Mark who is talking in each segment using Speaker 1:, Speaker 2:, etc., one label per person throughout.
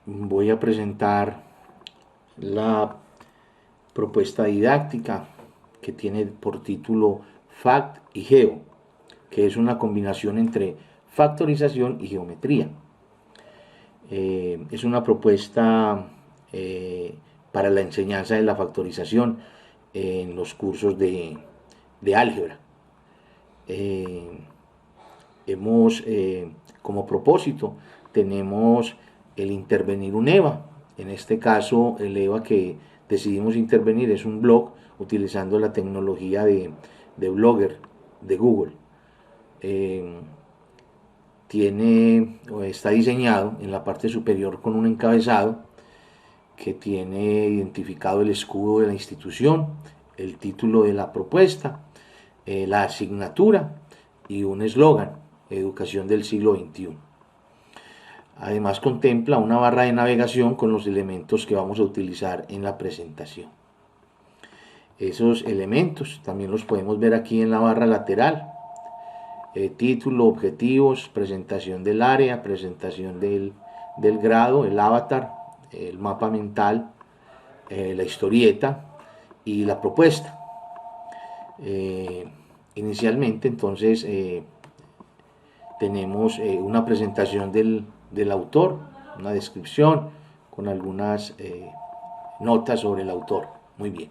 Speaker 1: voy a presentar la propuesta didáctica que tiene por título Fact y Geo, que es una combinación entre factorización y geometría. Es una propuesta para la enseñanza de la factorización en los cursos de álgebra. Hemos, como propósito, tenemos el intervenir un EVA. En este caso, el EVA que decidimos intervenir es un blog utilizando la tecnología de Blogger de Google. Está diseñado en la parte superior con un encabezado que tiene identificado el escudo de la institución, el título de la propuesta, la asignatura y un eslogan: Educación del siglo XXI. Además contempla una barra de navegación con los elementos que vamos a utilizar en la presentación. Esos elementos también los podemos ver aquí en la barra lateral. Título, objetivos, presentación del área, presentación del grado, el avatar, el mapa mental, la historieta y la propuesta. Inicialmente entonces tenemos una presentación del autor, una descripción con algunas notas sobre el autor. Muy bien.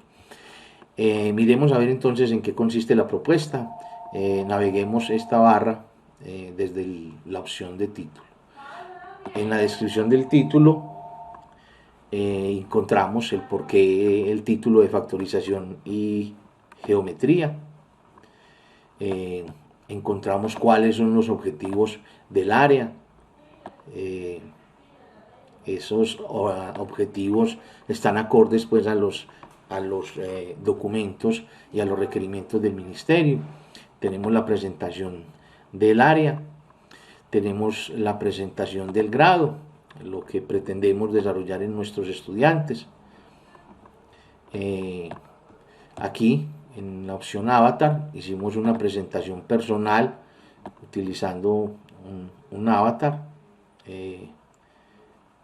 Speaker 1: Miremos a ver entonces en qué consiste la propuesta. Naveguemos esta barra desde la opción de título. En la descripción del título encontramos el porqué el título de factorización y geometría. Encontramos cuáles son los objetivos del área. Esos objetivos están acordes pues a los documentos y a los requerimientos del ministerio. Tenemos la presentación del área, tenemos la presentación del grado, lo que pretendemos desarrollar en nuestros estudiantes. Aquí en la opción avatar hicimos una presentación personal utilizando un avatar. En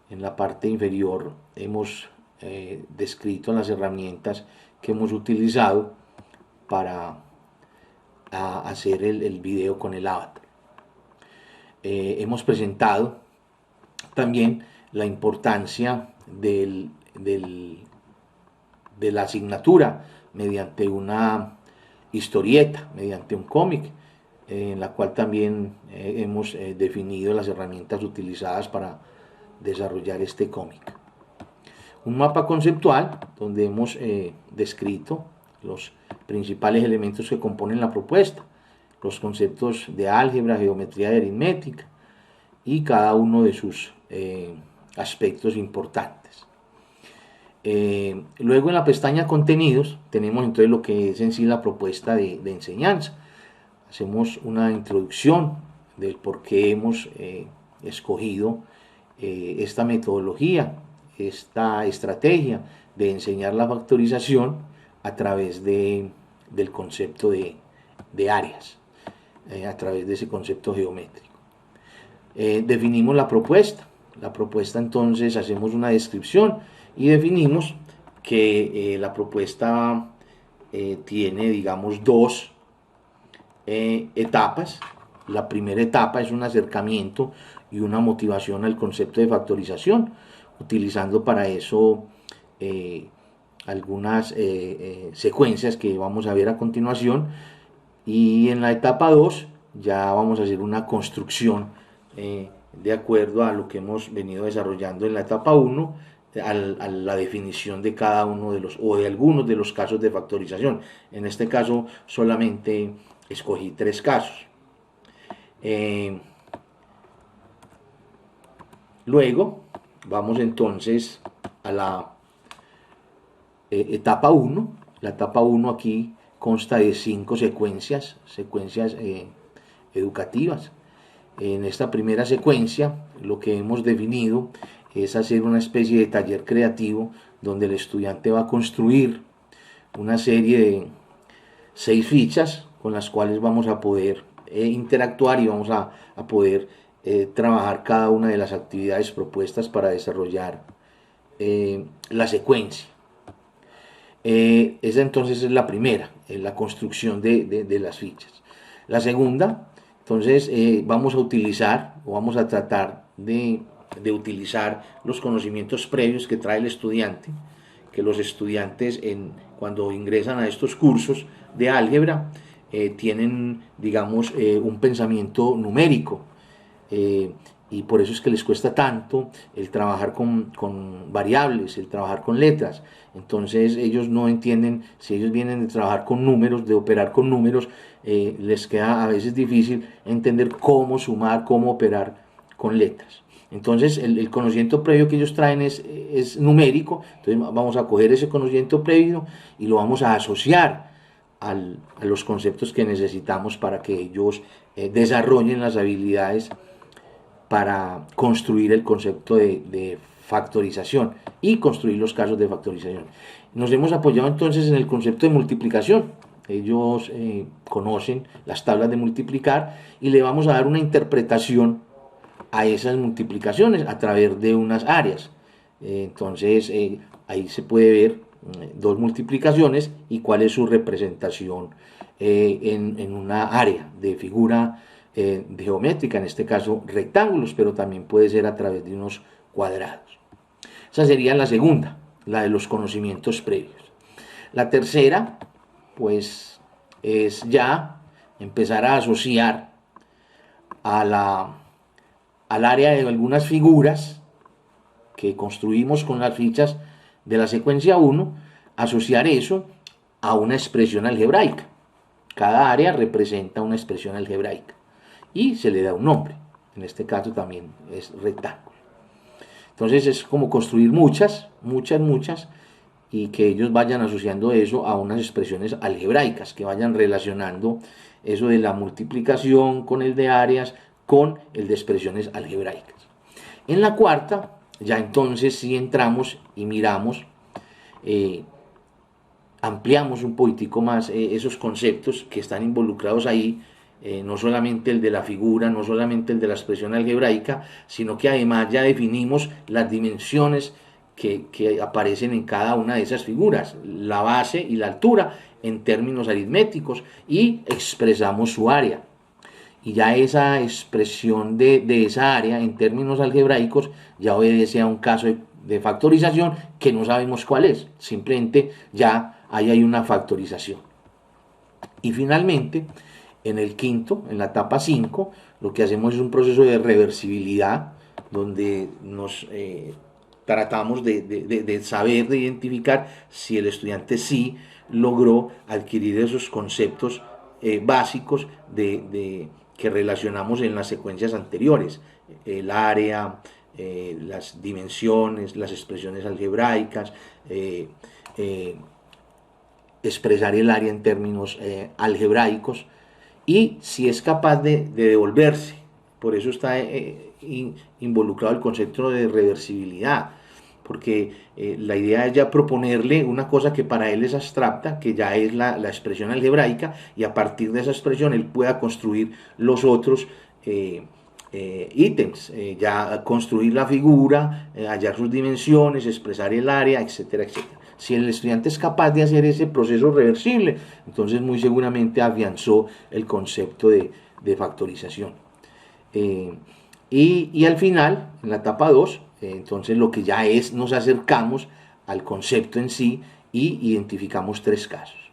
Speaker 1: la parte inferior hemos descrito las herramientas que hemos utilizado para hacer el video con el avatar. Hemos presentado también la importancia de la asignatura mediante una historieta, mediante un cómic, en la cual también hemos definido las herramientas utilizadas para desarrollar este cómic. Un mapa conceptual donde hemos descrito los principales elementos que componen la propuesta, los conceptos de álgebra, geometría y aritmética y cada uno de sus aspectos importantes. Luego en la pestaña contenidos tenemos entonces lo que es en sí la propuesta de enseñanza. Hacemos una introducción del por qué hemos escogido esta metodología, esta estrategia de enseñar la factorización a través del concepto de áreas, a través de ese concepto geométrico. Definimos la propuesta. La propuesta entonces hacemos una descripción y definimos que la propuesta tiene, digamos, dos etapas. La primera etapa es un acercamiento y una motivación al concepto de factorización, utilizando para eso algunas secuencias que vamos a ver a continuación. Y en la etapa 2 ya vamos a hacer una construcción de acuerdo a lo que hemos venido desarrollando en la etapa 1, a la definición de cada uno de los o de algunos de los casos de factorización. En este caso solamente escogí 3 casos. Luego vamos entonces a la etapa 1. La etapa 1 aquí consta de 5 secuencias educativas. En esta primera secuencia lo que hemos definido es hacer una especie de taller creativo donde el estudiante va a construir una serie de 6 fichas con las cuales vamos a poder interactuar y vamos a poder trabajar cada una de las actividades propuestas para desarrollar la secuencia. Esa entonces es la primera, la construcción de las fichas. La segunda, entonces vamos a utilizar o vamos a tratar de utilizar los conocimientos previos que trae el estudiante, que los estudiantes cuando ingresan a estos cursos de álgebra tienen, digamos, un pensamiento numérico. Y por eso es que les cuesta tanto el trabajar con variables, el trabajar con letras. Entonces ellos no entienden, si ellos vienen de trabajar con números, de operar con números, les queda a veces difícil entender cómo sumar, cómo operar con letras. Entonces el conocimiento previo que ellos traen es numérico, entonces vamos a coger ese conocimiento previo y lo vamos a asociar a los conceptos que necesitamos para que ellos desarrollen las habilidades para construir el concepto de factorización y construir los casos de factorización. Nos hemos apoyado entonces en el concepto de multiplicación. Ellos conocen las tablas de multiplicar y le vamos a dar una interpretación a esas multiplicaciones a través de unas áreas. Entonces ahí se puede ver dos multiplicaciones y cuál es su representación en una área de figura geométrica, en este caso rectángulos, pero también puede ser a través de unos cuadrados. Esa sería la segunda, la de los conocimientos previos. La tercera, pues, es ya empezar a asociar al área de algunas figuras que construimos con las fichas de la secuencia 1, asociar eso a una expresión algebraica. Cada área representa una expresión algebraica y se le da un nombre. En este caso también es rectángulo. Entonces es como construir muchas, y que ellos vayan asociando eso a unas expresiones algebraicas, que vayan relacionando eso de la multiplicación con el de áreas, con el de expresiones algebraicas. En la cuarta, ya entonces sí entramos y miramos, ampliamos un poquitico más esos conceptos que están involucrados ahí, no solamente el de la figura, no solamente el de la expresión algebraica, sino que además ya definimos las dimensiones que aparecen en cada una de esas figuras, la base y la altura en términos aritméticos, y expresamos su área. Y ya esa expresión de esa área en términos algebraicos ya obedece a un caso de factorización que no sabemos cuál es, simplemente ya ahí hay una factorización. Y finalmente, en el quinto, en la etapa 5, lo que hacemos es un proceso de reversibilidad, donde nos tratamos de saber, de identificar si el estudiante sí logró adquirir esos conceptos básicos que relacionamos en las secuencias anteriores, el área, las dimensiones, las expresiones algebraicas, expresar el área en términos algebraicos, y si es capaz de devolverse. Por eso está involucrado el concepto de reversibilidad, porque la idea es ya proponerle una cosa que para él es abstracta, que ya es la expresión algebraica, y a partir de esa expresión él pueda construir los otros ítems, ya construir la figura, hallar sus dimensiones, expresar el área, etcétera, etcétera. Si el estudiante es capaz de hacer ese proceso reversible, entonces muy seguramente afianzó el concepto de factorización. Y al final, en la etapa 2, entonces lo que ya es, nos acercamos al concepto en sí y identificamos 3 casos.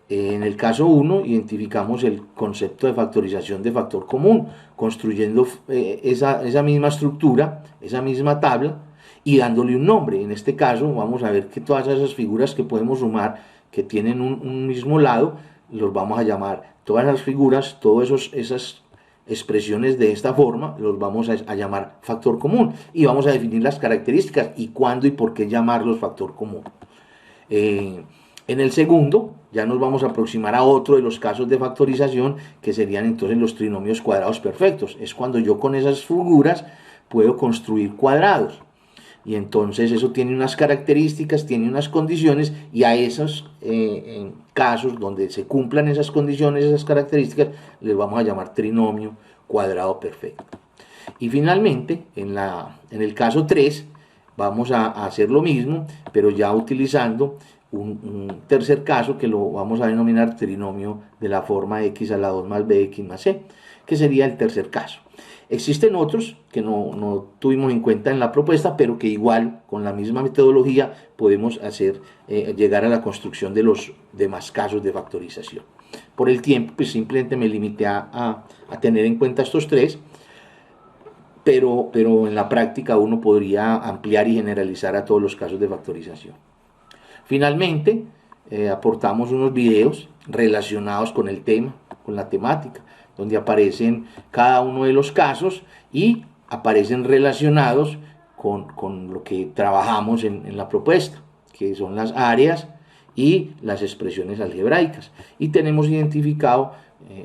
Speaker 1: En el caso 1 identificamos el concepto de factorización de factor común, construyendo esa misma estructura, esa misma tabla, y dándole un nombre. En este caso vamos a ver que todas esas figuras que podemos sumar, que tienen un mismo lado, los vamos a llamar, todas las figuras, todas esas expresiones de esta forma, los vamos a llamar factor común, y vamos a definir las características y cuándo y por qué llamarlos factor común. En el segundo ya nos vamos a aproximar a otro de los casos de factorización, que serían entonces los trinomios cuadrados perfectos. Es cuando yo con esas figuras puedo construir cuadrados. Y entonces eso tiene unas características, tiene unas condiciones, y a esos casos donde se cumplan esas condiciones, esas características, les vamos a llamar trinomio cuadrado perfecto. Y finalmente, en el caso 3, vamos a hacer lo mismo, pero ya utilizando un tercer caso que lo vamos a denominar trinomio de la forma x a la 2 más bx más c, que sería el tercer caso. Existen otros que no tuvimos en cuenta en la propuesta, pero que igual con la misma metodología podemos llegar a la construcción de los demás casos de factorización. Por el tiempo, pues simplemente me limité a tener en cuenta estos tres, pero en la práctica uno podría ampliar y generalizar a todos los casos de factorización. Finalmente, aportamos unos videos relacionados con el tema, con la temática, donde aparecen cada uno de los casos y aparecen relacionados con lo que trabajamos en la propuesta, que son las áreas y las expresiones algebraicas. Y tenemos identificado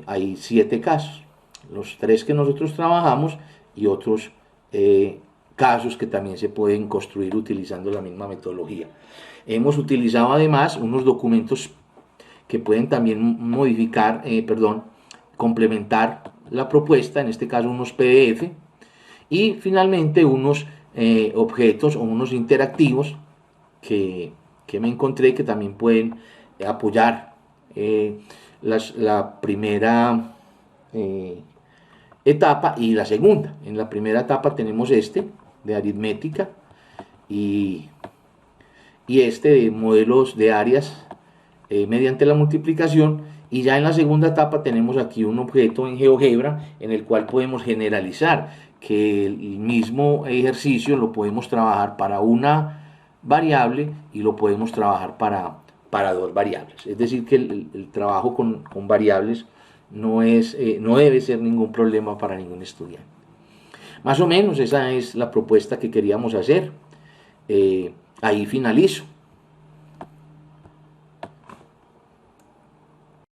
Speaker 1: hay 7 casos, los 3 que nosotros trabajamos y otros casos que también se pueden construir utilizando la misma metodología. Hemos utilizado además unos documentos que pueden también complementar la propuesta, en este caso unos PDF, y finalmente unos objetos o unos interactivos que me encontré que también pueden apoyar la primera etapa y la segunda. En la primera etapa tenemos este de aritmética y este de modelos de áreas mediante la multiplicación, y ya en la segunda etapa tenemos aquí un objeto en GeoGebra en el cual podemos generalizar, que el mismo ejercicio lo podemos trabajar para una variable y lo podemos trabajar para 2 variables. Es decir, que el trabajo con variables no debe ser ningún problema para ningún estudiante. Más o menos esa es la propuesta que queríamos hacer. Ahí finalizo.